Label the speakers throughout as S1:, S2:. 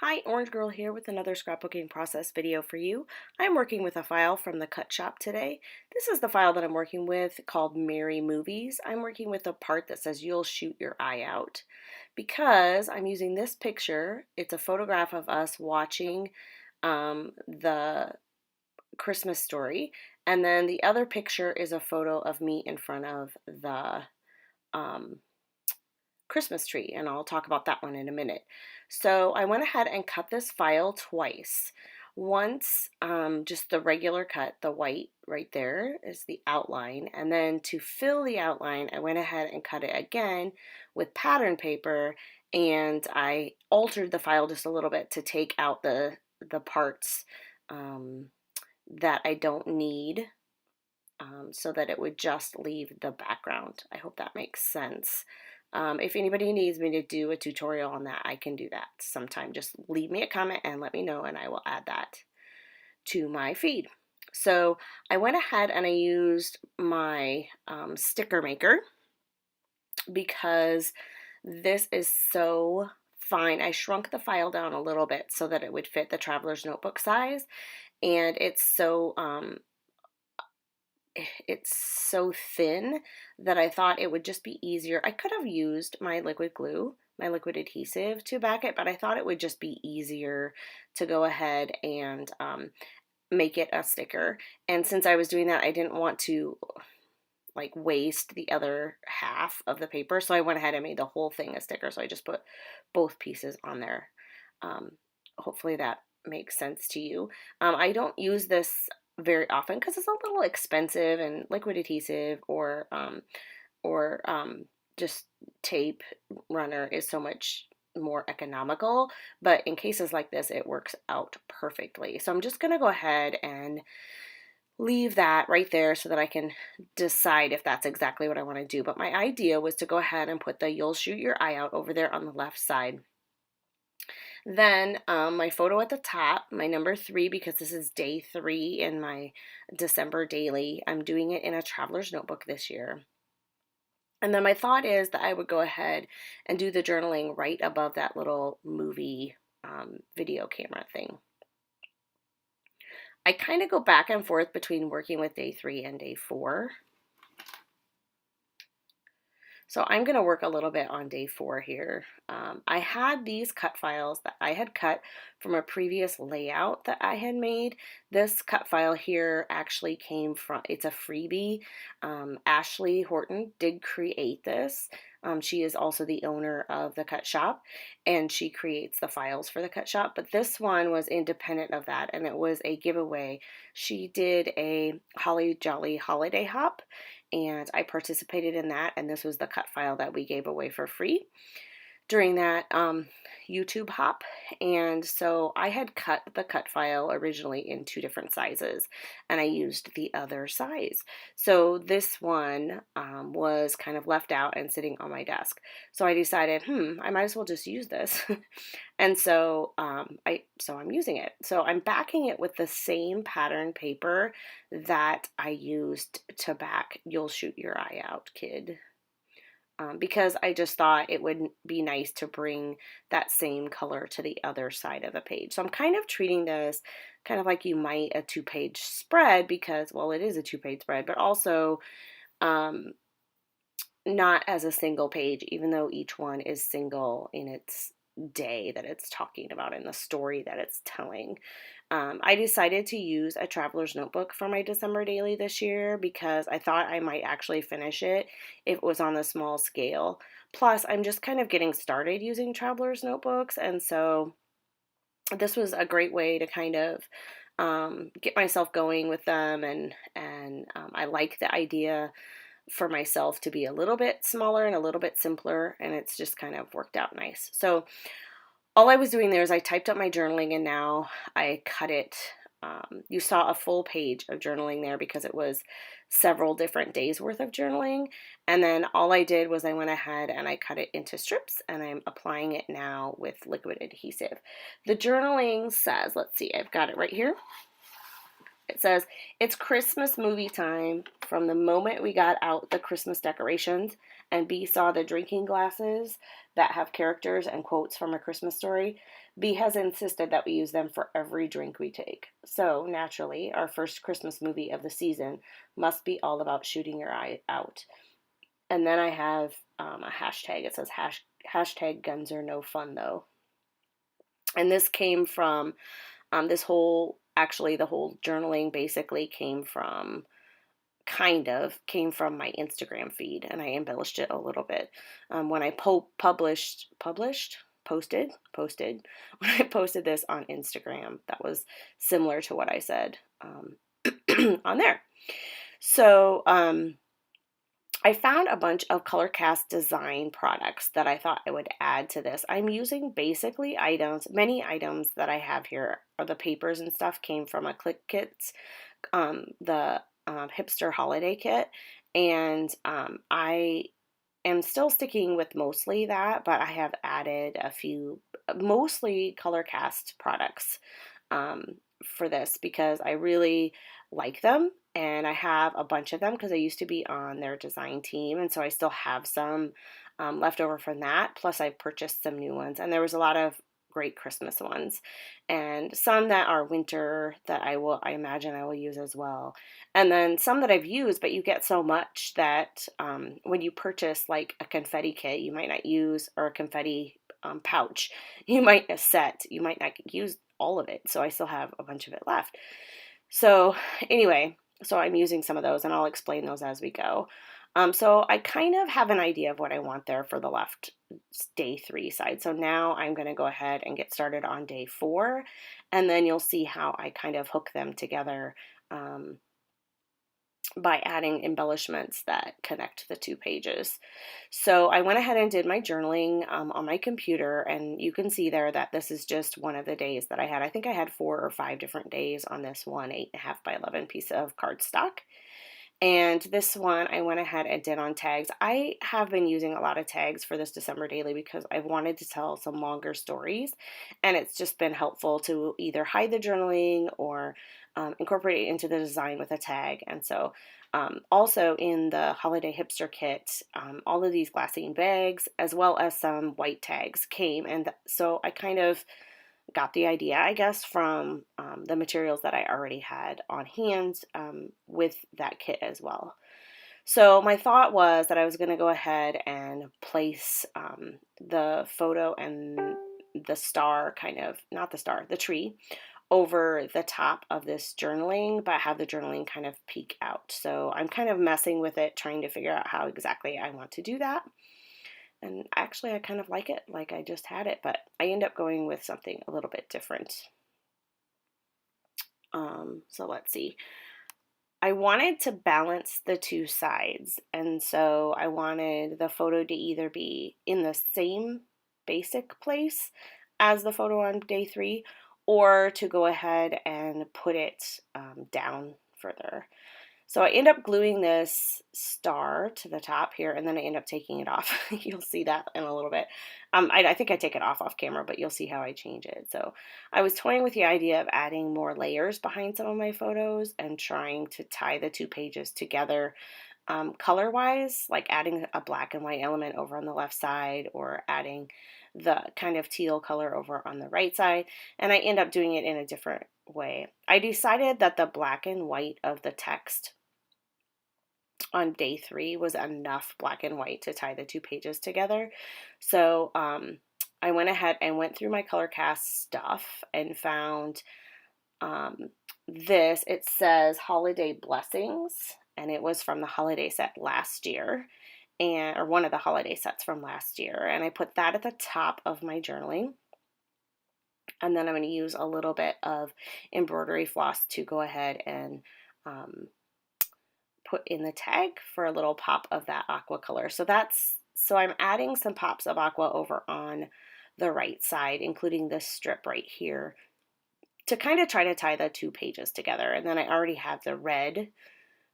S1: Hi, Orange Girl here with another scrapbooking process video for you. I'm working with a file from the Cut Shop today. This is the file that I'm working with called Merry Movies. I'm working with a part that says you'll shoot your eye out because I'm using this picture. It's a photograph of us watching the Christmas story, and then the other picture is a photo of me in front of the um, Christmas tree, and I'll talk about that one in a minute. So I went ahead and cut this file twice. Once, just the regular cut, the white right there is the outline, and then to fill the outline, I went ahead and cut it again with pattern paper, and I altered the file just a little bit to take out the parts that I don't need, so that it would just leave the background. I hope that makes sense. If anybody needs me to do a tutorial on that, I can do that sometime. Just leave me a comment and let me know, and I will add that to my feed. So I went ahead and I used my sticker maker because this is so fine. I shrunk the file down a little bit so that it would fit the traveler's notebook size, and it's so thin that I thought it would just be easier. I could have used my liquid glue, my liquid adhesive to back it, but I thought it would just be easier to go ahead and make it a sticker. And since I was doing that, I didn't want to like waste the other half of the paper, so I went ahead and made the whole thing a sticker. So I just put both pieces on there. Hopefully that makes sense to you. I don't use this very often because it's a little expensive, and liquid adhesive or just tape runner is so much more economical, but in cases like this it works out perfectly. So I'm just going to go ahead and leave that right there so that I can decide if that's exactly what I want to do. But my idea was to go ahead and put the "you'll shoot your eye out" over there on the left side. Then my photo at the top, my number 3, because this is day 3 in my December daily. I'm doing it in a traveler's notebook this year. And then my thought is that I would go ahead and do the journaling right above that little movie video camera thing. I kind of go back and forth between working with day 3 and day 4. So I'm going to work a little bit on day 4 here. I had these cut files that I had cut from a previous layout that I had made. This cut file here actually came from, it's a freebie. Ashley Horton did create this. She is also the owner of the Cut Shop, and she creates the files for the Cut Shop, but this one was independent of that, and it was a giveaway. She did a Holly Jolly Holiday Hop, and I participated in that, and this was the cut file that we gave away for free during that YouTube hop. And so I had cut the cut file originally in 2 different sizes, and I used the other size. So this one was kind of left out and sitting on my desk. So I decided, I might as well just use this. And so I'm using it. So I'm backing it with the same pattern paper that I used to back "You'll Shoot Your Eye Out, Kid." Because I just thought it would be nice to bring that same color to the other side of the page. So I'm kind of treating this kind of like you might a 2-page spread, because, well, it is a 2-page spread, but also not as a single page, even though each one is single in its day that it's talking about in the story that it's telling. I decided to use a traveler's notebook for my December daily this year because I thought I might actually finish it if it was on a small scale. Plus, I'm just kind of getting started using traveler's notebooks, and so this was a great way to kind of get myself going with them, and I like the idea for myself to be a little bit smaller and a little bit simpler, and it's just kind of worked out nice. So all I was doing there is I typed up my journaling, and now I cut it. You saw a full page of journaling there because it was several different days worth of journaling. And then all I did was I went ahead and I cut it into strips, and I'm applying it now with liquid adhesive. The journaling says, let's see, I've got it right here. It says, "It's Christmas movie time. From the moment we got out the Christmas decorations and B saw the drinking glasses that have characters and quotes from A Christmas Story, B has insisted that we use them for every drink we take. So, naturally, our first Christmas movie of the season must be all about shooting your eye out. And then I have a hashtag. It says hashtag guns are no fun, though. And this came from the whole journaling basically came from my Instagram feed, and I embellished it a little bit. When I posted when I posted this on Instagram, that was similar to what I said on there. So I found a bunch of ColorCast design products that I thought I would add to this. I'm using basically many items that I have here, or the papers and stuff came from a Clique Kits, the Hipster Holiday Kit, and I am still sticking with mostly that, but I have added a few, mostly ColorCast products for this because I really like them, and I have a bunch of them because I used to be on their design team, and so I still have some left over from that. Plus, I've purchased some new ones, and there was a lot of great Christmas ones, and some that are winter that I imagine I will use as well, and then some that I've used, but you get so much that when you purchase like a confetti kit, you might not use, or a confetti pouch, you might not use all of it. So I still have a bunch of it left. So anyway, so I'm using some of those, and I'll explain those as we go. So I kind of have an idea of what I want there for the left day 3 side. So now I'm going to go ahead and get started on day 4, and then you'll see how I kind of hook them together by adding embellishments that connect the 2 pages. So I went ahead and did my journaling on my computer, and you can see there that this is just one of the days that I had. I think I had 4 or 5 different days on this one 8.5 by 11 piece of cardstock. And this one I went ahead and did on tags. I have been using a lot of tags for this December daily because I've wanted to tell some longer stories, and it's just been helpful to either hide the journaling or incorporate it into the design with a tag. And so also in the Holiday Hipster Kit, all of these glassine bags as well as some white tags came, and so I kind of got the idea, I guess, from the materials that I already had on hand with that kit as well. So my thought was that I was going to go ahead and place the photo and the star the tree over the top of this journaling, but have the journaling kind of peek out. So I'm kind of messing with it, trying to figure out how exactly I want to do that. And actually, I kind of like it, like I just had it, but I end up going with something a little bit different. So let's see. I wanted to balance the 2 sides, and so I wanted the photo to either be in the same basic place as the photo on day 3, or to go ahead and put it down further. So I end up gluing this star to the top here, and then I end up taking it off. You'll see that in a little bit. I think I take it off camera, but you'll see how I change it. So I was toying with the idea of adding more layers behind some of my photos and trying to tie the 2 pages together color-wise, like adding a black and white element over on the left side, or adding the kind of teal color over on the right side, and I end up doing it in a different way. I decided that the black and white of the text on day 3 was enough black and white to tie the 2 pages together. So I went ahead and went through my ColorCast stuff and found this. It says Holiday Blessings, and it was from the holiday set last year, or one of the holiday sets from last year. And I put that at the top of my journaling. And then I'm going to use a little bit of embroidery floss to go ahead and put in the tag for a little pop of that aqua color. So I'm adding some pops of aqua over on the right side, including this strip right here, to kind of try to tie the 2 pages together. And then I already have the red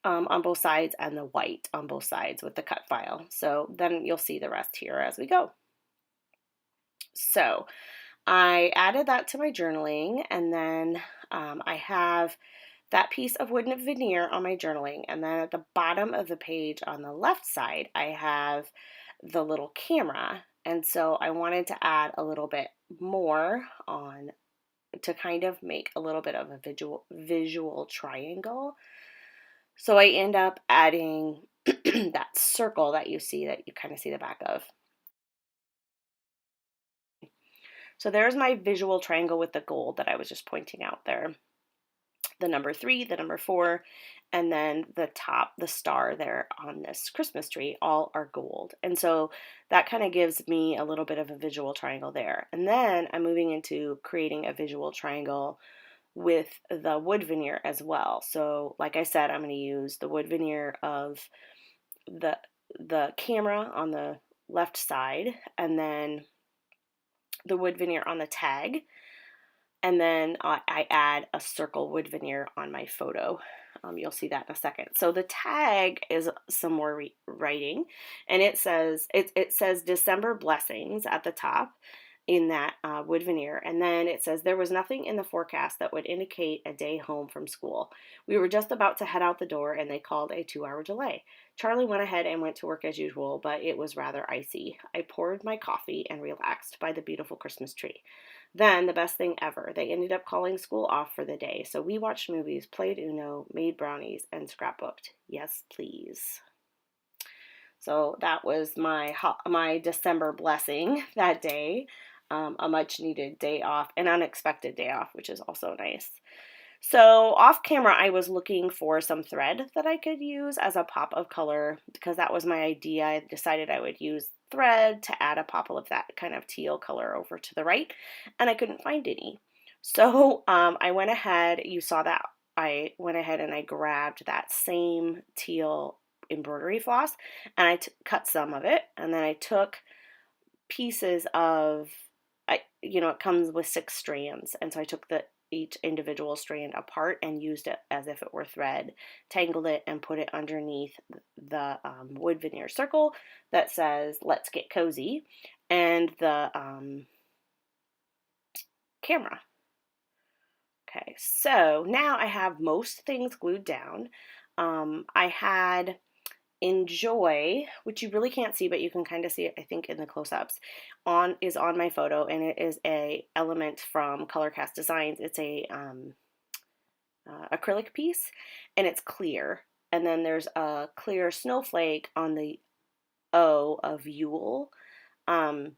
S1: on both sides and the white on both sides with the cut file. So then you'll see the rest here as we go. So I added that to my journaling, and then I have that piece of wooden veneer on my journaling, and then at the bottom of the page on the left side I have the little camera, and so I wanted to add a little bit more on to kind of make a little bit of a visual triangle. So I end up adding that circle that you see, that you kind of see the back of. So there's my visual triangle with the gold that I was just pointing out there. The number 3, the number 4, and then the top, the star there on this Christmas tree, all are gold. And so that kind of gives me a little bit of a visual triangle there. And then I'm moving into creating a visual triangle with the wood veneer as well. So like I said, I'm going to use the wood veneer of the camera on the left side, and then the wood veneer on the tag, and then I add a circle wood veneer on my photo. You'll see that in a second. So the tag is some more writing, and it says December blessings at the top in that wood veneer, and then it says there was nothing in the forecast that would indicate a day home from school. We were just about to head out the door, and they called a 2-hour delay. Charlie went ahead and went to work as usual, but it was rather icy. I poured my coffee and relaxed by the beautiful Christmas tree. Then, the best thing ever, they ended up calling school off for the day, so we watched movies, played Uno, made brownies, and scrapbooked. Yes, please. So that was my December blessing that day, a much needed day off, an unexpected day off, which is also nice. So off camera, I was looking for some thread that I could use as a pop of color, because that was my idea. I decided I would use thread to add a pop of that kind of teal color over to the right, and I couldn't find any. So I went ahead, you saw that, I went ahead and I grabbed that same teal embroidery floss, and I cut some of it, and then I took pieces of, it comes with 6 strands, and so I took each individual strand apart and used it as if it were thread, tangled it, and put it underneath the wood veneer circle that says "Let's get cozy," and the camera. Okay, so now I have most things glued down. I had Enjoy, which you really can't see, but you can kind of see it, I think, in the close-ups, is on my photo, and it is a element from Colorcast Designs. It's a acrylic piece, and it's clear. And then there's a clear snowflake on the O of Yule. And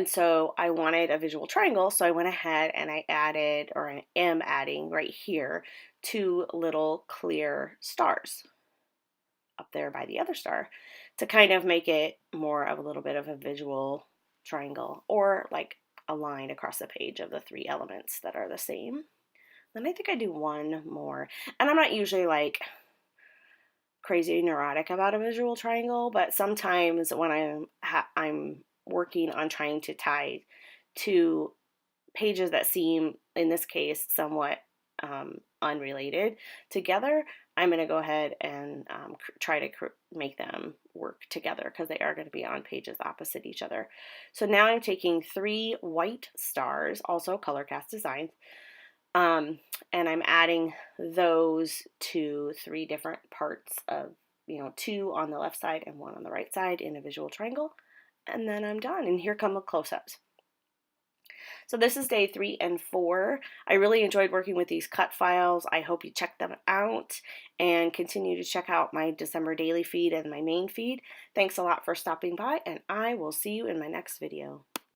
S1: so I wanted a visual triangle, so I went ahead and I added, or I am adding right here, 2 little clear stars up there by the other star to kind of make it more of a little bit of a visual triangle, or like a line across the page of the 3 elements that are the same. Then I think I do one more, and I'm not usually like crazy neurotic about a visual triangle, but sometimes when I'm working on trying to tie 2 pages that seem, in this case, somewhat unrelated together, I'm going to go ahead and try to make them work together, because they are going to be on pages opposite each other. So now I'm taking 3 white stars, also Colorcast Designs, and I'm adding those to 3 different parts of, 2 on the left side and 1 on the right side in a visual triangle, and then I'm done. And here come the close-ups. So this is day 3 and 4. I really enjoyed working with these cut files. I hope you check them out and continue to check out my December daily feed and my main feed. Thanks a lot for stopping by, and I will see you in my next video.